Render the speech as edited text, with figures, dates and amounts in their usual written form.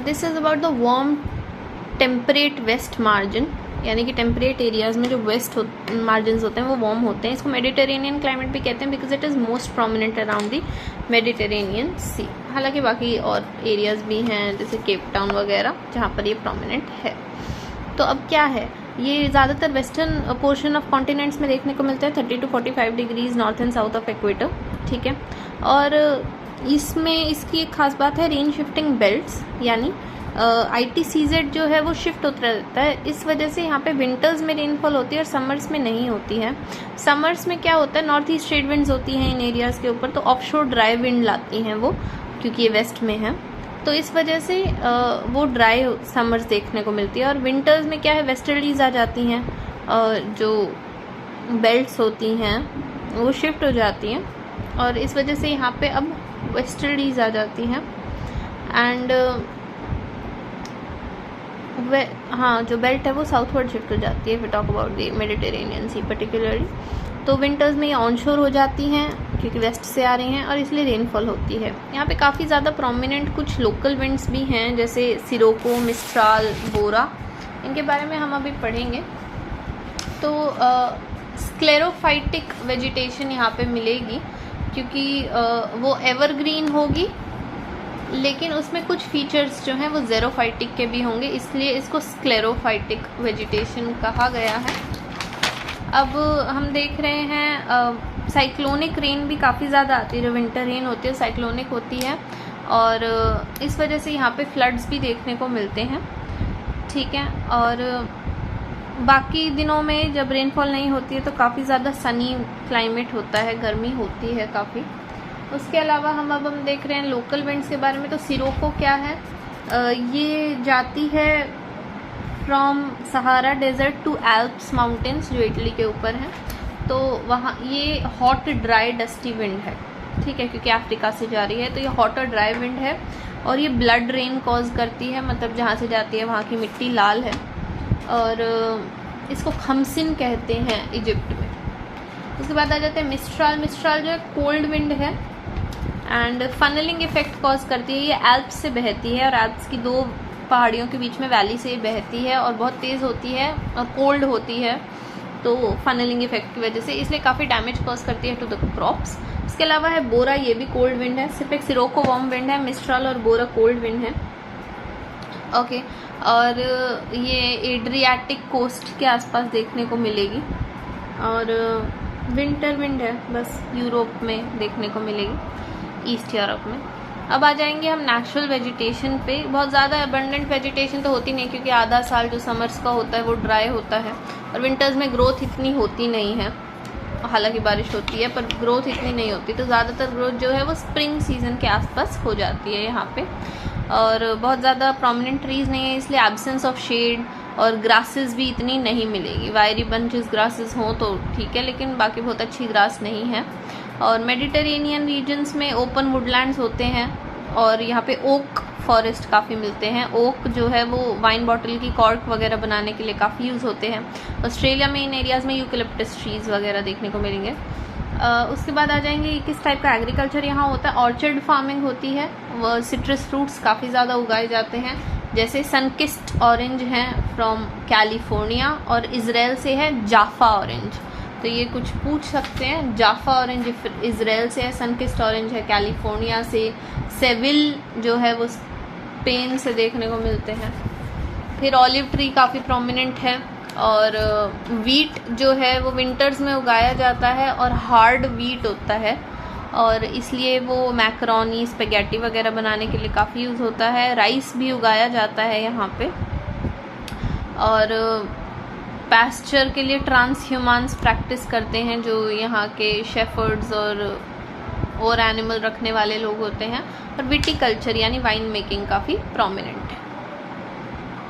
This is about the warm temperate west margin, यानी कि temperate areas में जो वेस्ट मार्जिन होते हैं वो वार्म होते हैं। इसको मेडिटेरेनियन क्लाइमेट भी कहते हैं because it is most prominent around the Mediterranean Sea. हालांकि बाकी और एरियाज़ भी हैं जैसे केप टाउन वगैरह जहाँ पर ये प्रोमिनेंट है। तो अब क्या है, ये ज़्यादातर वेस्टर्न पोर्शन ऑफ कॉन्टिनेंट्स में देखने को मिलता है 30 to 45 degrees north and south of equator, ठीक है। और इसमें इसकी एक खास बात है रेन शिफ्टिंग बेल्ट्स, यानी ITCZ जो है वो शिफ्ट होता रहता है। इस वजह से यहाँ पे विंटर्स में रेनफॉल होती है और समर्स में नहीं होती है। समर्स में क्या होता है, नॉर्थ ईस्ट ट्रेड विंड्स होती हैं इन एरियाज़ के ऊपर, तो ऑफशोर ड्राई विंड लाती हैं वो, क्योंकि ये वेस्ट में है, तो इस वजह से वो ड्राई समर्स देखने को मिलती है। और विंटर्स में क्या है, वेस्टर्लीज आ जाती हैं, जो बेल्ट्स होती हैं वो शिफ्ट हो जाती हैं और इस वजह से यहाँ पे अब वेस्टर्लीज आ जाती हैं। एंड हाँ, जो बेल्ट है वो साउथवर्ड शिफ्ट हो जाती है। We talk about the Mediterranean sea particularly, तो विंटर्स में ये ऑनशोर हो जाती हैं क्योंकि वेस्ट से आ रही हैं और इसलिए रेनफॉल होती है। यहाँ पे काफ़ी ज़्यादा प्रोमिनेंट कुछ लोकल विंड्स भी हैं जैसे सिरोको, मिस्ट्राल, बोरा, इनके बारे में हम अभी पढ़ेंगे। तो स्क्लेरोफाइटिक वेजिटेशन यहाँ पे मिलेगी क्योंकि वो एवरग्रीन होगी, लेकिन उसमें कुछ फीचर्स जो हैं वो ज़ेरोफाइटिक के भी होंगे, इसलिए इसको स्क्लेरोफाइटिक वेजिटेशन कहा गया है। अब हम देख रहे हैं साइक्लोनिक रेन भी काफ़ी ज़्यादा आती है, जो विंटर रेन होती है साइक्लोनिक होती है और इस वजह से यहाँ पे फ्लड्स भी देखने को मिलते हैं, ठीक है। और बाकी दिनों में जब रेनफॉल नहीं होती है तो काफ़ी ज़्यादा सनी क्लाइमेट होता है, गर्मी होती है काफ़ी। उसके अलावा हम देख रहे हैं लोकल विंड्स के बारे में। तो सिरोको क्या है, ये जाती है from Sahara desert to Alps mountains जो इटली के ऊपर हैं, तो वहाँ ये हॉट ड्राई डस्टी विंड है, ठीक है, क्योंकि अफ्रीका से जा रही है, तो ये हॉट और ड्राई विंड है और ये ब्लड रेन कॉज करती है, मतलब जहाँ से जाती है वहाँ की मिट्टी लाल है और इसको खमसिन कहते हैं इजिप्ट में। उसके बाद आ जाते हैं मिस्ट्राल। मिस्ट्राल जो है कोल्ड विंड है एंड फनलिंग इफेक्ट कॉज करती है। ये एल्प्स से बहती है और एल्प्स की दो पहाड़ियों के बीच में वैली से बहती है और बहुत तेज़ होती है और कोल्ड होती है, तो फनलिंग इफेक्ट की वजह से इसलिए काफ़ी डैमेज कॉज करती है टू द क्रॉप्स। इसके अलावा है बोरा, ये भी कोल्ड विंड है, सिर्फ एक सिरोको वार्म विंड है, मिस्ट्राल और बोरा कोल्ड विंड है, ओके। और ये एड्रियाटिक कोस्ट के आसपास देखने को मिलेगी और विंटर विंड है, बस यूरोप में देखने को मिलेगी, ईस्ट यूरोप में। अब आ जाएंगे हम नेचुरल वेजिटेशन पे। बहुत ज़्यादा अबंडेंट वेजिटेशन तो होती नहीं क्योंकि आधा साल जो समर्स का होता है वो ड्राई होता है और विंटर्स में ग्रोथ इतनी होती नहीं है, हालांकि बारिश होती है पर ग्रोथ इतनी नहीं होती, तो ज़्यादातर ग्रोथ जो है वो स्प्रिंग सीजन के आसपास हो जाती है यहाँ पे। और बहुत ज़्यादा प्रोमिनेंट ट्रीज़ नहीं है, इसलिए एब्सेंस ऑफ शेड और ग्रासेस भी इतनी नहीं मिलेगी। वायरी बंचेस ग्रासेस हों तो ठीक है, लेकिन बाकी बहुत अच्छी ग्रास नहीं है। और मेडिटेरेनियन रीजन्स में ओपन वुडलैंड्स होते हैं और यहाँ पे ओक फॉरेस्ट काफ़ी मिलते हैं। ओक जो है वो वाइन बॉटल की कॉर्क वगैरह बनाने के लिए काफ़ी यूज़ होते हैं। ऑस्ट्रेलिया में इन एरियाज़ में यूकलिप्टस ट्रीज़ वगैरह देखने को मिलेंगे। उसके बाद आ जाएंगे किस टाइप का एग्रीकल्चर यहाँ होता है। ऑर्चर्ड फार्मिंग होती है, वह सिट्रस फ्रूट्स काफ़ी ज़्यादा उगाए जाते हैं, जैसे सनकिस्ट ऑरेंज हैं फ्रॉम कैलिफोर्निया और इजराइल से है जाफा ऑरेंज। तो ये कुछ पूछ सकते हैं, जाफा ऑरेंज इजराइल से है, सनकिस्ट ऑरेंज है कैलिफोर्निया से, सेविल जो है वो स्पेन से देखने को मिलते हैं। फिर ऑलिव ट्री काफ़ी प्रोमिनेंट है और वीट जो है वो विंटर्स में उगाया जाता है और हार्ड वीट होता है और इसलिए वो मैकरोनी, स्पेगेटी वगैरह बनाने के लिए काफ़ी यूज़ होता है। राइस भी उगाया जाता है यहाँ पे और पैस्चर के लिए ट्रांसह्यूमांस प्रैक्टिस करते हैं जो यहाँ के शेफर्ड्स और एनिमल रखने वाले लोग होते हैं। और विटीकल्चर यानी वाइन मेकिंग काफ़ी प्रोमिनेंट है।